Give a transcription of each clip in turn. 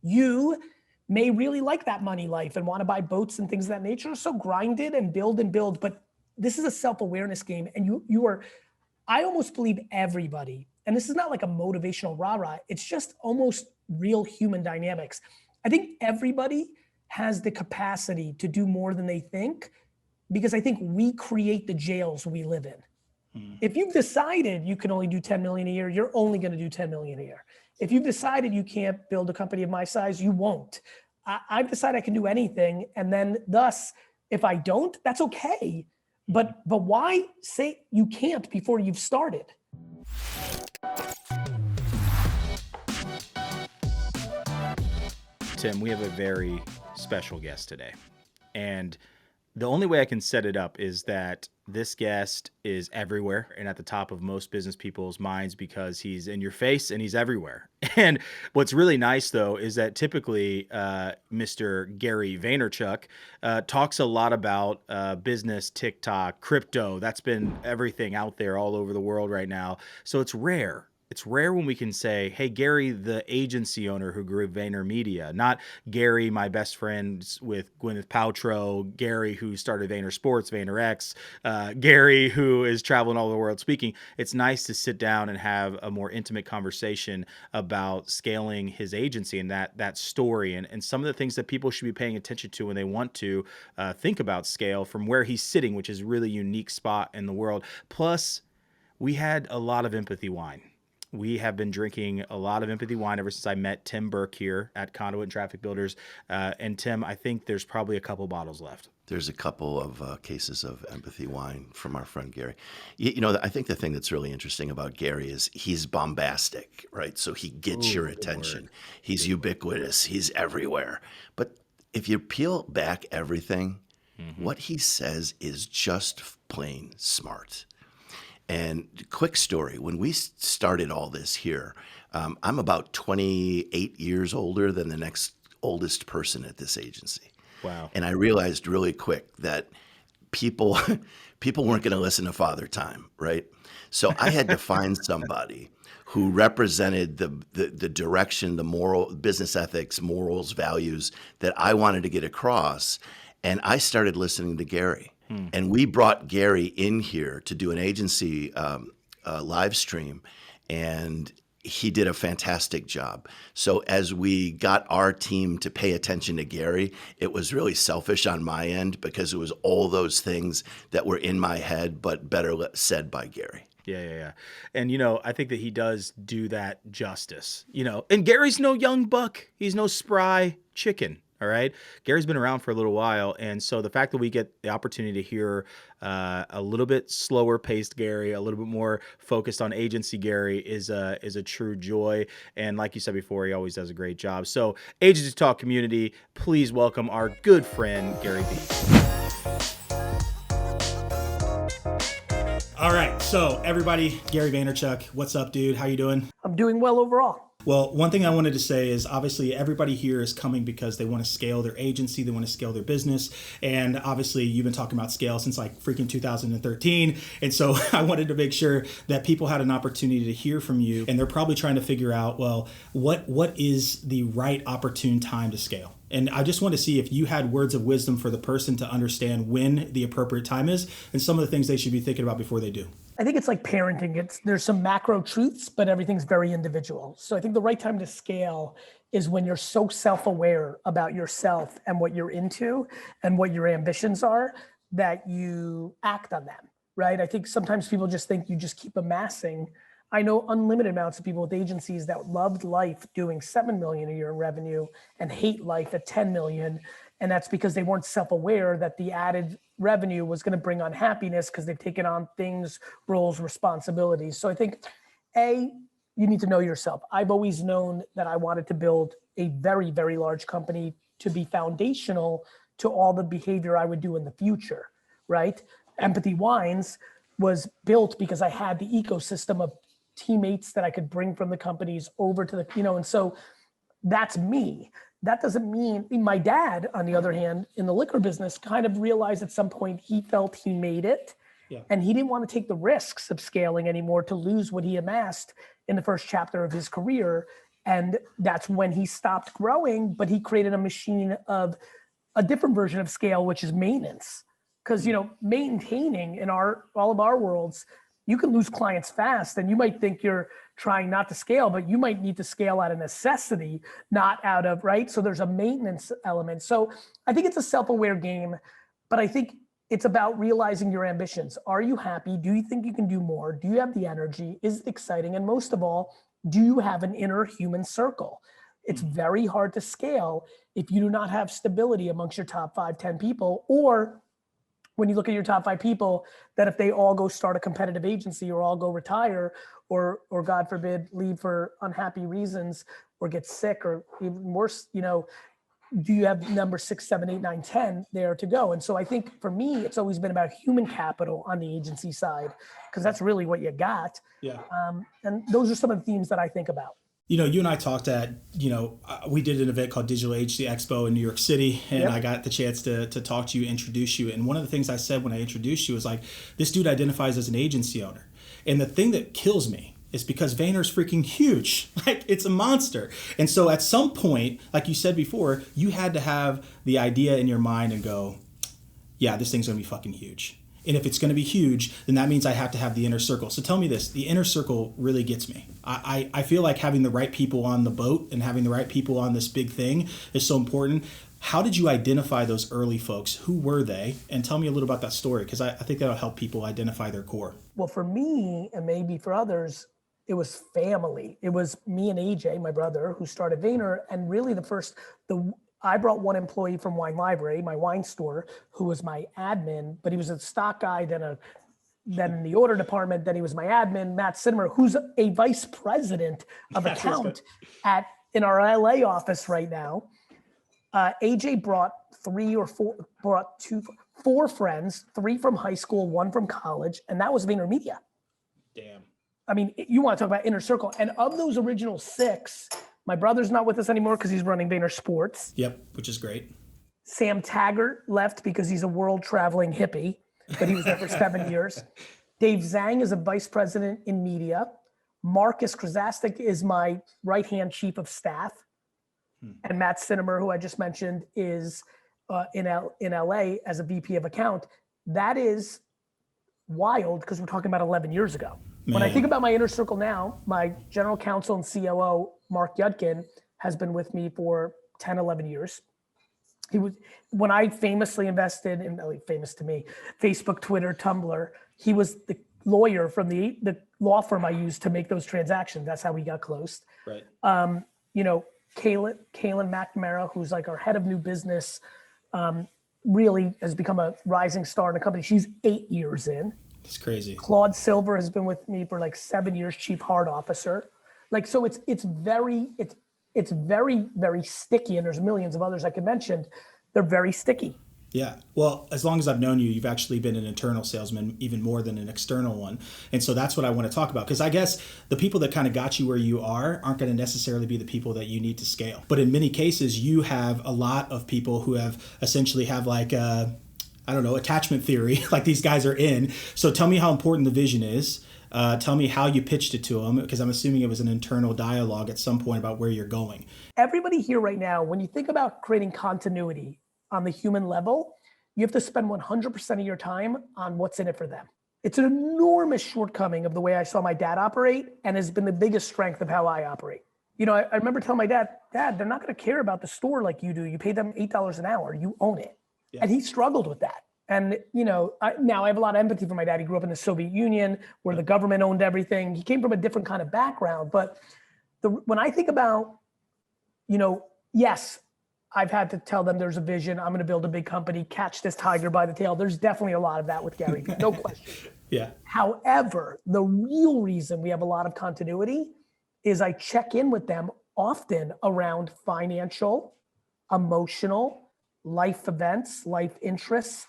You may really like that money life and want to buy boats and things of that nature. So grind it and build. But this is a self-awareness game. And I almost believe everybody, and this is not like a motivational rah-rah, it's just almost real human dynamics. I think everybody has the capacity to do more than they think, because I think we create the jails we live in. If you've decided you can only do 10 million a year, you're only going to do 10 million a year. If you've decided you can't build a company of my size, you won't. I've decided I can do anything. And then thus, if I don't, that's okay. But why say you can't before you've started? Tim, we have a very special guest today. And the only way I can set it up is that this guest is everywhere and at the top of most business people's minds because he's in your face and he's everywhere. And what's really nice, though, is that typically Mr. Gary Vaynerchuk talks a lot about business, TikTok, crypto. That's been everything out there all over the world right now. So it's rare. It's rare when we can say, hey, Gary, the agency owner who grew VaynerMedia, not Gary, my best friend with Gwyneth Paltrow, Gary, who started Vayner Sports, VaynerX, Gary, who is traveling all over the world speaking. It's nice to sit down and have a more intimate conversation about scaling his agency and that story and some of the things that people should be paying attention to when they want to think about scale from where he's sitting, which is a really unique spot in the world. Plus, we had a lot of empathy wine. We have been drinking a lot of empathy wine ever since I met Tim Burke here at Conduit and Traffic Builders. And Tim, I think there's probably a couple bottles left. There's a couple of cases of empathy wine from our friend Gary. I think the thing that's really interesting about Gary is he's bombastic, right? So he gets your attention. He's ubiquitous. He's everywhere. But if you peel back everything, what he says is just plain smart. And quick story, when we started all this here, I'm about 28 years older than the next oldest person at this agency. Wow. And I realized really quick that people weren't going to listen to Father Time, right? So I had to find somebody who represented the direction, the moral, business ethics, morals, values that I wanted to get across. And I started listening to Gary. And we brought Gary in here to do an agency live stream, and he did a fantastic job. So as we got our team to pay attention to Gary, it was really selfish on my end because it was all those things that were in my head, but better said by Gary. Yeah. And, I think that he does do that justice, and Gary's no young buck. He's no spry chicken. All right. Gary's been around for a little while. And so the fact that we get the opportunity to hear a little bit slower paced Gary, a little bit more focused on agency Gary is a true joy. And like you said before, he always does a great job. So AgencyTalk community, please welcome our good friend, GaryVee. All right. So everybody, Gary Vaynerchuk, what's up, dude? How you doing? I'm doing well overall. Well, one thing I wanted to say is obviously everybody here is coming because they want to scale their agency, they want to scale their business. And obviously you've been talking about scale since like freaking 2013. And so I wanted to make sure that people had an opportunity to hear from you. And they're probably trying to figure out, well, what is the right opportune time to scale? And I just want to see if you had words of wisdom for the person to understand when the appropriate time is and some of the things they should be thinking about before they do. I think it's like parenting. There's some macro truths, but everything's very individual. So I think the right time to scale is when you're so self-aware about yourself and what you're into and what your ambitions are that you act on them, right? I think sometimes people just think you just keep amassing. I know unlimited amounts of people with agencies that loved life doing 7 million a year in revenue and hate life at 10 million. And that's because they weren't self-aware that the added revenue was going to bring on happiness because they've taken on things, roles, responsibilities. So I think, you need to know yourself. I've always known that I wanted to build a very, very large company to be foundational to all the behavior I would do in the future, right? Empathy Wines was built because I had the ecosystem of teammates that I could bring from the companies over to the, and so that's me. That doesn't mean my dad, on the other hand, in the liquor business, kind of realized at some point he felt he made it. Yeah. And he didn't want to take the risks of scaling anymore to lose what he amassed in the first chapter of his career. And that's when he stopped growing, but he created a machine of a different version of scale, which is maintenance. Because, maintaining in all of our worlds, you can lose clients fast, and you might think you're trying not to scale, but you might need to scale out of necessity, not out of, right? So there's a maintenance element. So I think it's a self-aware game, but I think it's about realizing your ambitions. Are you happy? Do you think you can do more? Do you have the energy? Is it exciting? And most of all, do you have an inner human circle? It's very hard to scale if you do not have stability amongst your top 5, 10 people, or when you look at your top 5 people, that if they all go start a competitive agency or all go retire or God forbid, leave for unhappy reasons or get sick or even worse, do you have number 6, 7, 8, 9, 10 there to go? And so I think for me, it's always been about human capital on the agency side, because that's really what you got. Yeah. And those are some of the themes that I think about. You and I talked at, we did an event called Digital Agency Expo in New York City, and Yep. I got the chance to talk to you, introduce you. And one of the things I said when I introduced you was like, this dude identifies as an agency owner. And the thing that kills me is because Vayner's freaking huge. Like, it's a monster. And so at some point, like you said before, you had to have the idea in your mind and go, yeah, this thing's gonna be fucking huge. And if it's going to be huge, then that means I have to have the inner circle. So tell me this, the inner circle really gets me. I feel like having the right people on the boat and having the right people on this big thing is so important. How did you identify those early folks? Who were they? And tell me a little about that story, because I think that'll help people identify their core. Well, for me, and maybe for others, it was family. It was me and AJ, my brother, who started Vayner. And really I brought one employee from Wine Library, my wine store, who was my admin, but he was a stock guy, then in the order department, then he was my admin, Matt Sinnemer, who's a vice president of account in our LA office right now. AJ brought 4 friends, 3 from high school, 1 from college, and that was VaynerMedia. Damn. I mean, you want to talk about inner circle. And of those original 6, my brother's not with us anymore because he's running Vayner Sports. Yep, which is great. Sam Taggart left because he's a world traveling hippie, but he was there for 7 years. Dave Zhang is a vice president in media. Marcus Krasastik is my right-hand chief of staff. And Matt Sinnemer, who I just mentioned, is in LA as a VP of account. That is wild because we're talking about 11 years ago. Man. When I think about my inner circle now, my general counsel and COO, Mark Yudkin, has been with me for 10, 11 years. When I famously invested in, famous to me, Facebook, Twitter, Tumblr, he was the lawyer from the law firm I used to make those transactions. That's how we got closed. Right. Kaylin McNamara, who's like our head of new business, really has become a rising star in the company. She's 8 years in. It's crazy. Claude Silver has been with me for like 7 years, chief heart officer. Like, so it's very, very sticky. And there's millions of others I could mention. They're very sticky. Yeah. Well, as long as I've known you, you've actually been an internal salesman, even more than an external one. And so that's what I want to talk about. Because I guess the people that kind of got you where you aren't going to necessarily be the people that you need to scale. But in many cases, you have a lot of people who essentially have like attachment theory, like these guys are in. So tell me how important the vision is. Tell me how you pitched it to them, because I'm assuming it was an internal dialogue at some point about where you're going. Everybody here right now, when you think about creating continuity on the human level, you have to spend 100% of your time on what's in it for them. It's an enormous shortcoming of the way I saw my dad operate, and has been the biggest strength of how I operate. I remember telling my dad, they're not going to care about the store like you do. You pay them $8 an hour, you own it. Yeah. And he struggled with that. And, now I have a lot of empathy for my dad. He grew up in the Soviet Union where the government owned everything. He came from a different kind of background. But when I think about, yes, I've had to tell them there's a vision. I'm going to build a big company, catch this tiger by the tail. There's definitely a lot of that with GaryVee, no question. Yeah. However, the real reason we have a lot of continuity is I check in with them often around financial, emotional, life events, life interests.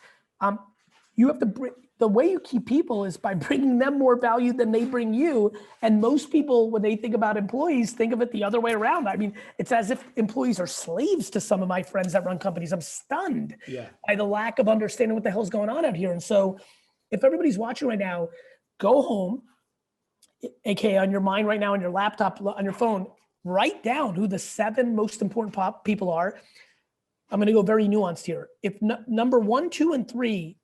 You have to the way you keep people is by bringing them more value than they bring you. And most people, when they think about employees, think of it the other way around. I mean, it's as if employees are slaves to some of my friends that run companies. I'm stunned by the lack of understanding what the hell's going on out here. And so if everybody's watching right now, go home, AKA on your mind right now, on your laptop, on your phone, write down who the 7 most important people are. I'm going to go very nuanced here. If number 1, 2, and 3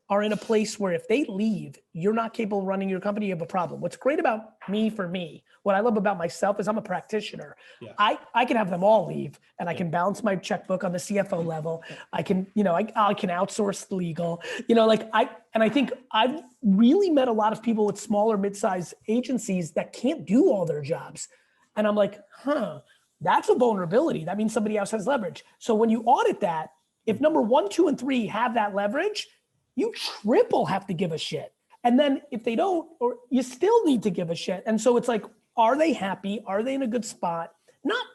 are in a place where if they leave, you're not capable of running your company, you have a problem. What's great about me, for me, what I love about myself is I'm a practitioner. Yeah. I can have them all leave and I can balance my checkbook on the CFO level. I can, I can outsource legal, I think I've really met a lot of people with smaller, mid-sized agencies that can't do all their jobs. And I'm like, that's a vulnerability. That means somebody else has leverage. So when you audit that, if number 1, 2, and 3 have that leverage, you triple have to give a shit. And then if they don't, or you still need to give a shit. And so it's like, are they happy? Are they in a good spot? Not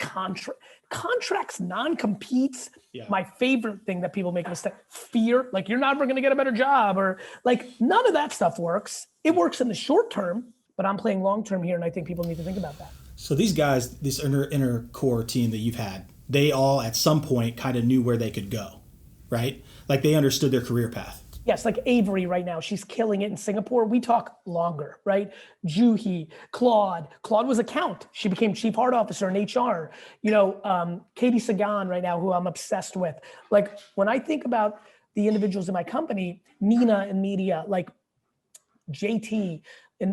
contracts, non-competes. Yeah. My favorite thing that people make a mistake, fear, like you're never going to get a better job, or like none of that stuff works. It works in the short term, but I'm playing long-term here. And I think people need to think about that. So these guys, this inner core team that you've had, they all at some point kind of knew where they could go, right? Like they understood their career path. Yes, like Avery right now, she's killing it in Singapore. We talk longer, right? Juhi, Claude was account. She became chief heart officer in HR. Katie Sagan right now, who I'm obsessed with. Like when I think about the individuals in my company, Nina in media, like JT,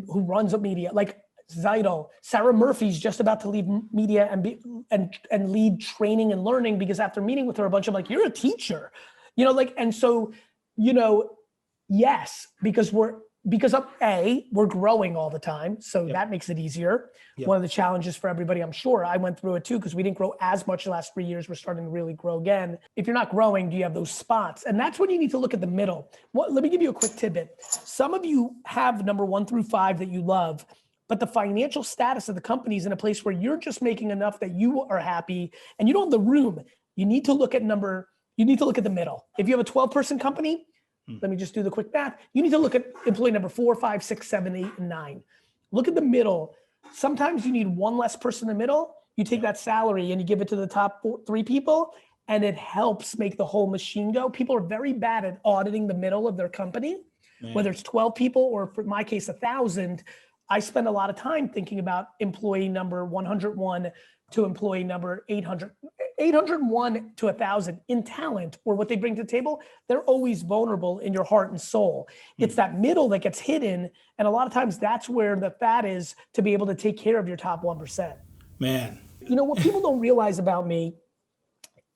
who runs up media, like Zaidal, Sarah Murphy's just about to leave media and lead training and learning, because after meeting with her a bunch, I'm like, you're a teacher, and so. Yes, because we're growing all the time. So that makes it easier. Yep. One of the challenges for everybody, I'm sure I went through it too, because we didn't grow as much the last 3 years. We're starting to really grow again. If you're not growing, do you have those spots? And that's when you need to look at the middle. Let me give you a quick tidbit. Some of you have number 1 through 5 that you love, but the financial status of the company is in a place where you're just making enough that you are happy and you don't have the room. You need to look at the middle. If you have a 12-person company, let me just do the quick math. You need to look at employee number 4, 5, 6, 7, 8, and 9. Look at the middle. Sometimes you need one less person in the middle. You take that salary and you give it to the top 3 people, and it helps make the whole machine go. People are very bad at auditing the middle of their company, whether it's 12 people or, for my case, 1,000. I spend a lot of time thinking about employee number 101 to employee number 801 to 1,000 in talent or what they bring to the table. They're always vulnerable in your heart and soul. It's that middle that gets hidden. And a lot of times that's where the fat is, to be able to take care of your top 1%. Man. What people don't realize about me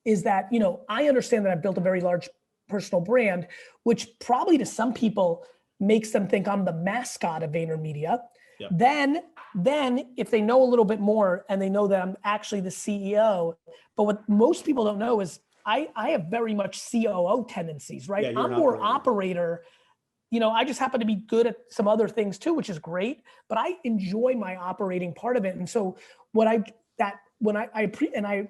is that, I understand that I've built a very large personal brand, which probably to some people makes them think I'm the mascot of VaynerMedia. Yep. Then if they know a little bit more and they know that I'm actually the CEO, but what most people don't know is I have very much COO tendencies, right? I'm more operator. I just happen to be good at some other things too, which is great, but I enjoy my operating part of it. And so I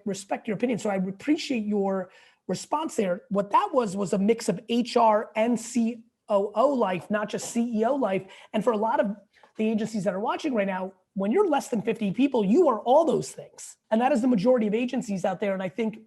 respect your opinion. So I appreciate your response there. What that was a mix of HR and COO life, not just CEO life. And for a lot of the agencies that are watching right now, when you're less than 50 people, you are all those things. And that is the majority of agencies out there. And I think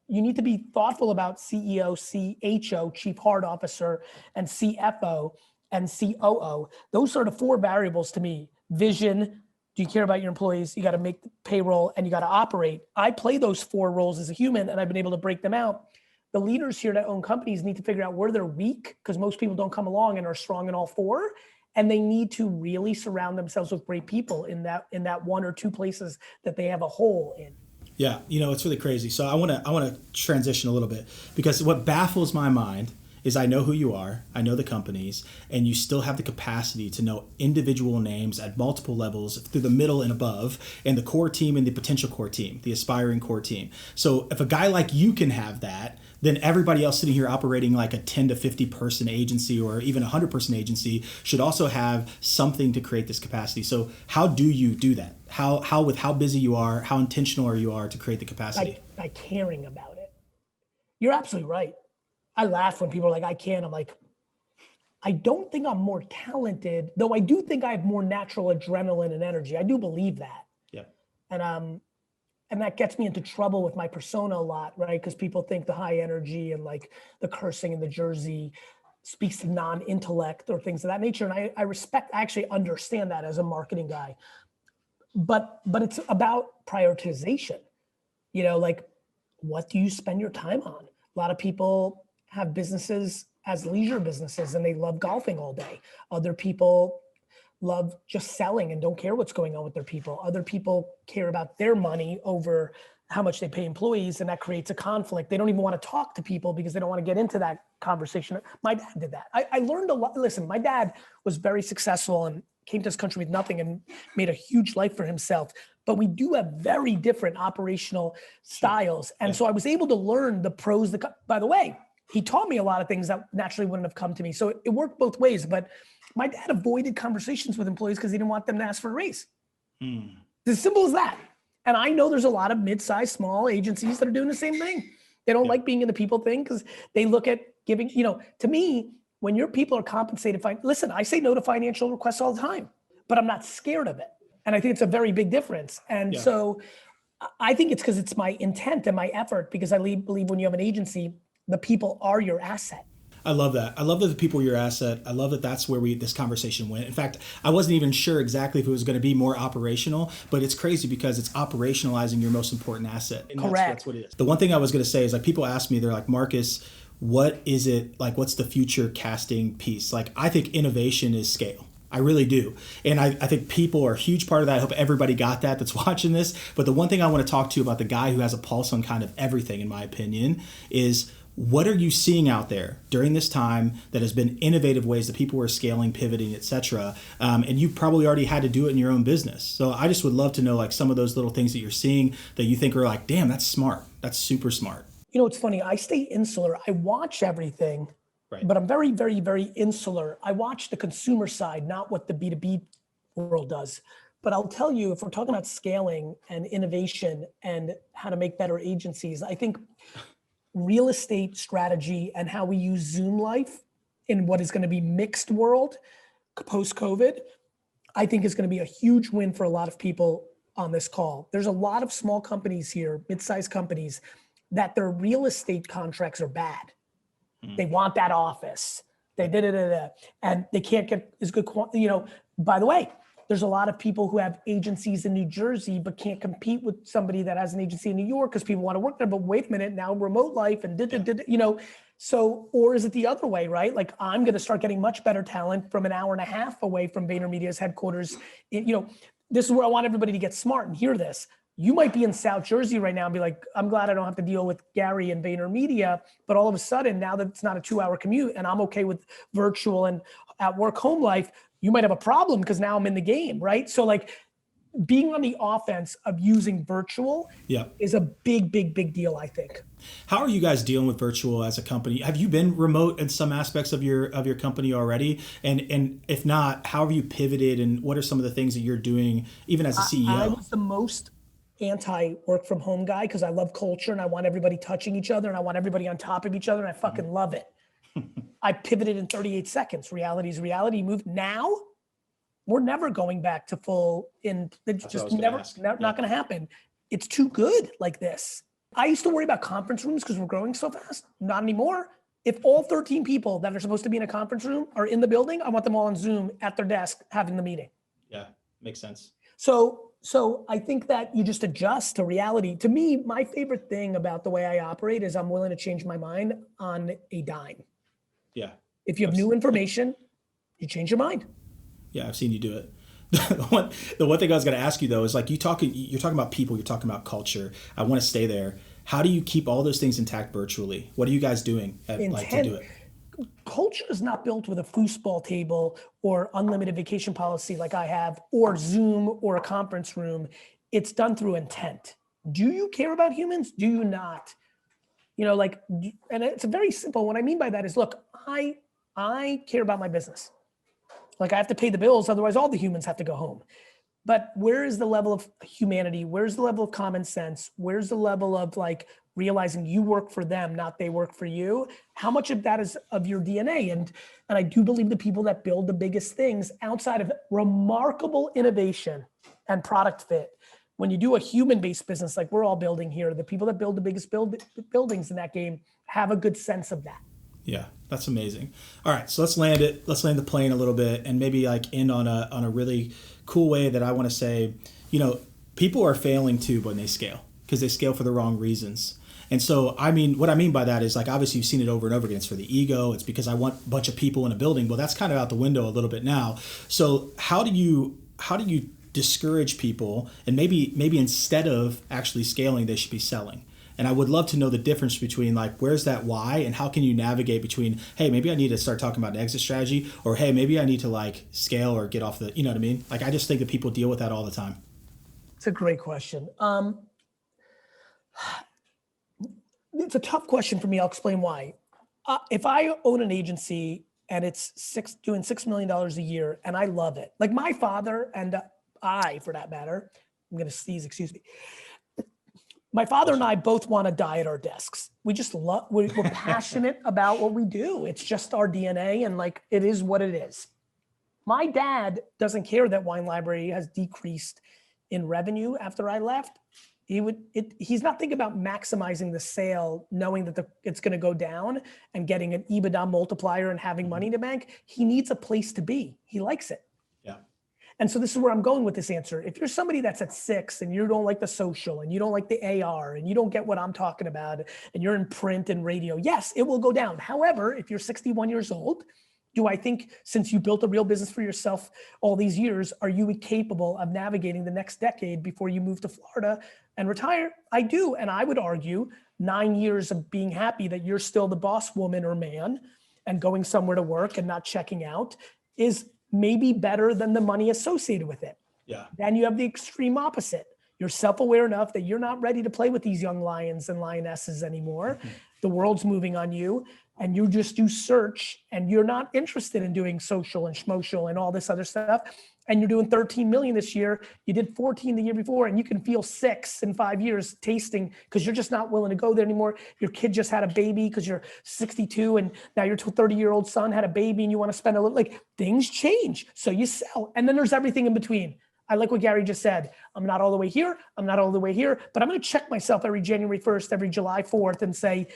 you need to be thoughtful about CEO, CHO, Chief Heart Officer, and CFO and COO. Those are the 4 variables to me. Vision, do you care about your employees? You got to make the payroll and you got to operate. I play those 4 roles as a human, and I've been able to break them out. The leaders here that own companies need to figure out where they're weak, because most people don't come along and are strong in all 4. And they need to really surround themselves with great people in that 1 or 2 places that they have a hole in. Yeah, it's really crazy. So I want to transition a little bit, because what baffles my mind is I know who you are, I know the companies, and you still have the capacity to know individual names at multiple levels through the middle and above, and the core team and the potential core team, the aspiring core team. So if a guy like you can have that, then everybody else sitting here operating like a 10 to 50 person agency or even 100 person agency should also have something to create this capacity. So how do you do that? How with how busy you are, how intentional you are to create the capacity? By caring about it. You're absolutely right. I laugh when people are like, I can't. I'm like, I don't think I'm more talented, though I do think I have more natural adrenaline and energy. I do believe that. Yeah. And that gets me into trouble with my persona a lot, right? Because people think the high energy and like the cursing in the jersey speaks to non-intellect or things of that nature. And I actually understand that as a marketing guy. but it's about prioritization. Like, what do you spend your time on? A lot of people have businesses as leisure businesses and they love golfing all day. Other people love just selling and don't care what's going on with their people. Other people care about their money over how much they pay employees, and that creates a conflict. They don't even want to talk to people because they don't want to get into that conversation. My dad did that. I learned a lot. Listen, my dad was very successful and came to this country with nothing and made a huge life for himself. But we do have very different operational styles. And so I was able to learn the pros. By the way, he taught me a lot of things that naturally wouldn't have come to me. So it worked both ways. But my dad avoided conversations with employees because he didn't want them to ask for a raise. It's as simple as that. And I know there's a lot of mid-sized, small agencies that are doing the same thing. They don't like being in the people thing because they look at giving, to me, when your people are compensated, listen, I say no to financial requests all the time, but I'm not scared of it. And I think it's a very big difference. And so I think it's because it's my intent and my effort, because I believe when you have an agency, the people are your asset. I love that. I love that the people are your asset. I love that that's where this conversation went. In fact, I wasn't even sure exactly if it was going to be more operational, but it's crazy because it's operationalizing your most important asset. And Correct. That's what it is. The one thing I was going to say is, like, people ask me, they're like, Marcus, what is it like? What's the future casting piece? Like, I think innovation is scale. I really do. And I think people are a huge part of that. I hope everybody got that that's watching this. But the one thing I want to talk to you about, the guy who has a pulse on kind of everything, in my opinion, is what are you seeing out there during this time that has been innovative ways that people are scaling, pivoting, et cetera? And you probably already had to do it in your own business. So I just would love to know, like, some of those little things that you're seeing that you think are like, damn, that's smart. That's super smart. It's funny. I stay insular. I watch everything, but I'm very, very, very insular. I watch the consumer side, not what the B2B world does. But I'll tell you, if we're talking about scaling and innovation and how to make better agencies, I think real estate strategy and how we use Zoom life in what is going to be mixed world post-COVID, I think is going to be a huge win for a lot of people on this call. There's a lot of small companies here, mid-sized companies, that their real estate contracts are bad. They want that office. They did it, and they can't get as good quality. By the way, there's a lot of people who have agencies in New Jersey but can't compete with somebody that has an agency in New York because people want to work there. But wait a minute, now remote life and so, or is it the other way, right? Like, I'm going to start getting much better talent from an hour and a half away from VaynerMedia's headquarters. This is where I want everybody to get smart and hear this. You might be in South Jersey right now and be like, I'm glad I don't have to deal with Gary and VaynerMedia. But all of a sudden, now that it's not a 2-hour commute and I'm okay with virtual and at work home life, you might have a problem because now I'm in the game, right? So, like, being on the offense of using virtual is a big, big, big deal, I think. How are you guys dealing with virtual as a company? Have you been remote in some aspects of your company already? And if not, how have you pivoted, and what are some of the things that you're doing even as a CEO? I was the most anti work from home guy because I love culture and I want everybody touching each other and I want everybody on top of each other and I fucking love it. I pivoted in 38 seconds. Reality is reality. Moved. Now we're never going back to full in. It's just never, not going to happen. It's too good like this. I used to worry about conference rooms because we're growing so fast. Not anymore. If all 13 people that are supposed to be in a conference room are in the building, I want them all on Zoom at their desk having the meeting. Yeah, makes sense. So I think that you just adjust to reality. To me, my favorite thing about the way I operate is I'm willing to change my mind on a dime. Yeah. If you have new information, you change your mind. Yeah, I've seen you do it. The one thing I was going to ask you though is, like, you're talking about people, you're talking about culture. I want to stay there. How do you keep all those things intact virtually? What are you guys doing to do it? Culture is not built with a foosball table or unlimited vacation policy like I have, or Zoom or a conference room. It's done through intent. Do you care about humans? Do you not? And it's very simple. What I mean by that is, look, I care about my business. Like, I have to pay the bills, otherwise all the humans have to go home. But where is the level of humanity? Where's the level of common sense? Where's the level of, like, realizing you work for them, not they work for you? How much of that is of your DNA? And I do believe the people that build the biggest things outside of remarkable innovation and product fit, when you do a human-based business like we're all building here, the people that build the biggest buildings in that game have a good sense of that. Yeah, that's amazing. All right, so let's land it. Let's land the plane a little bit and maybe, like, end on a really cool way that I want to say, people are failing too when they scale because they scale for the wrong reasons. And so, what I mean by that is like, obviously you've seen it over and over again. It's for the ego. It's because I want a bunch of people in a building. Well, that's kind of out the window a little bit now. So how do you discourage people, and maybe instead of actually scaling, they should be selling? And I would love to know the difference between like, where's that why, and how can you navigate between, hey, maybe I need to start talking about an exit strategy, or hey, maybe I need to like scale or get off the, you know what I mean? Like, I just think that people deal with that all the time. It's a great question. It's a tough question for me. I'll explain why. If I own an agency and it's doing $6 million a year and I love it, like my father and I, for that matter, I'm going to sneeze, excuse me. My father and I both want to die at our desks. We just love, we're passionate about what we do. It's just our DNA, and like, it is what it is. My dad doesn't care that Wine Library has decreased in revenue after I left. He's not thinking about maximizing the sale, knowing that it's going to go down and getting an EBITDA multiplier and having money in the bank. He needs a place to be. He likes it. Yeah. And so this is where I'm going with this answer. If you're somebody that's at 6 and you don't like the social and you don't like the AR and you don't get what I'm talking about and you're in print and radio, yes, it will go down. However, if you're 61 years old, do I think, since you built a real business for yourself all these years, are you capable of navigating the next decade before you move to Florida and retire? I do. And I would argue 9 years of being happy that you're still the boss woman or man and going somewhere to work and not checking out is maybe better than the money associated with it. Yeah. Then you have the extreme opposite. You're self-aware enough that you're not ready to play with these young lions and lionesses anymore. Mm-hmm. The world's moving on you, and you just do search, and you're not interested in doing social and schmosocial and all this other stuff. And you're doing 13 million this year. You did 14 the year before, and you can feel 6 in 5 years tasting because you're just not willing to go there anymore. Your kid just had a baby because you're 62, and now your 30-year-old son had a baby, and you want to spend a little, like, things change. So you sell. And then there's everything in between. I like what Gary just said. I'm not all the way here. I'm not all the way here, but I'm going to check myself every January 1st, every July 4th and say,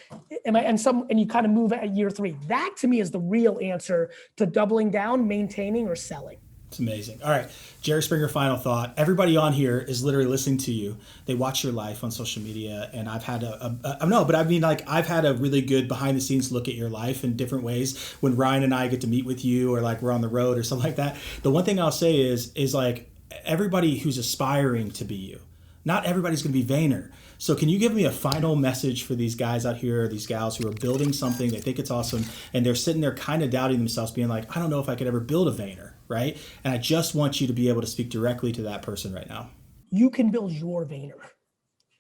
am I, and you kind of move at year 3. That to me is the real answer to doubling down, maintaining, or selling. It's amazing. All right, Jerry Springer, final thought. Everybody on here is literally listening to you. They watch your life on social media, and I've had I've had a really good behind the scenes look at your life in different ways. When Ryan and I get to meet with you, or like we're on the road or something like that. The one thing I'll say is like, everybody who's aspiring to be you, not everybody's going to be Vayner. So can you give me a final message for these guys out here, these gals who are building something, they think it's awesome, and they're sitting there kind of doubting themselves, being like, I don't know if I could ever build a Vayner, right? And I just want you to be able to speak directly to that person right now. You can build your Vayner,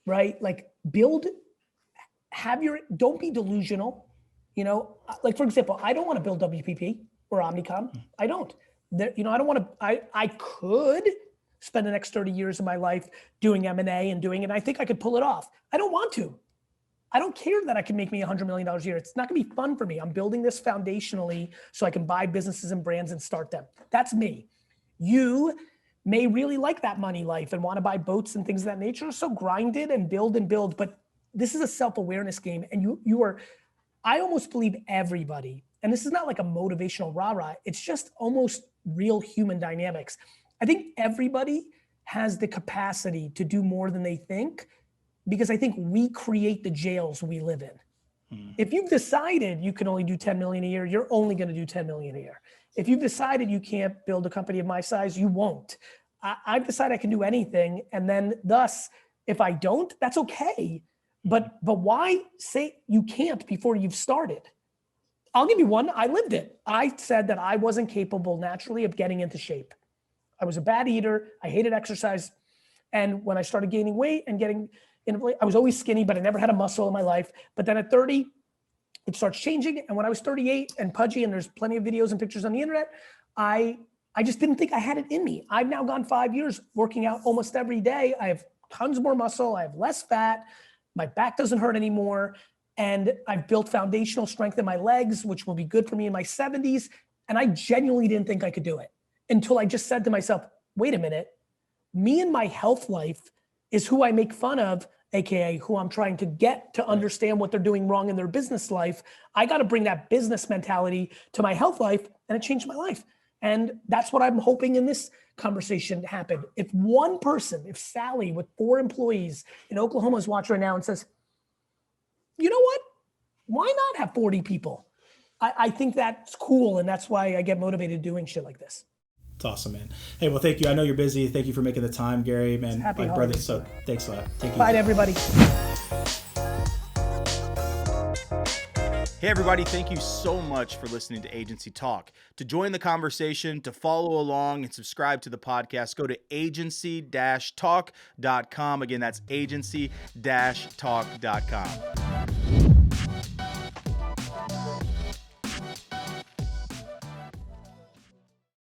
right? Like don't be delusional. You know, like for example, I don't want to build WPP or Omnicom. I don't. I don't want to, I could spend the next 30 years of my life doing M&A and doing it. I think I could pull it off. I don't want to. I don't care that I can make me $100 million a year. It's not gonna be fun for me. I'm building this foundationally so I can buy businesses and brands and start them. That's me. You may really like that money life and want to buy boats and things of that nature. So grind it and build. But this is a self-awareness game. And I almost believe everybody, and this is not like a motivational rah-rah, it's just almost real human dynamics. I think everybody has the capacity to do more than they think, because I think we create the jails we live in. If you've decided you can only do 10 million a year, you're only going to do 10 million a year. If you've decided you can't build a company of my size, you won't. I've decided I can do anything. And then thus, if I don't, that's okay. But why say you can't before you've started? I'll give you one. I lived it. I said that I wasn't capable naturally of getting into shape. I was a bad eater. I hated exercise. And when I started gaining weight and getting in, I was always skinny, but I never had a muscle in my life. But then at 30, it starts changing. And when I was 38 and pudgy, and there's plenty of videos and pictures on the internet, I just didn't think I had it in me. I've now gone 5 years working out almost every day. I have tons more muscle. I have less fat. My back doesn't hurt anymore. And I've built foundational strength in my legs, which will be good for me in my 70s. And I genuinely didn't think I could do it until I just said to myself, wait a minute, me and my health life is who I make fun of, AKA who I'm trying to get to understand what they're doing wrong in their business life. I got to bring that business mentality to my health life, and it changed my life. And that's what I'm hoping in this conversation happened. If one person, if Sally with 4 employees in Oklahoma is watching right now and says, you know what? Why not have 40 people? I think that's cool. And that's why I get motivated doing shit like this. It's awesome, man. Hey, well, thank you. I know you're busy. Thank you for making the time, Gary, man. Happy Brother. holidays. So thanks a lot. Thank you. Bye to everybody. Hey, everybody, thank you so much for listening to Agency Talk. To join the conversation, to follow along and subscribe to the podcast, go to agency-talk.com. Again, that's agency-talk.com.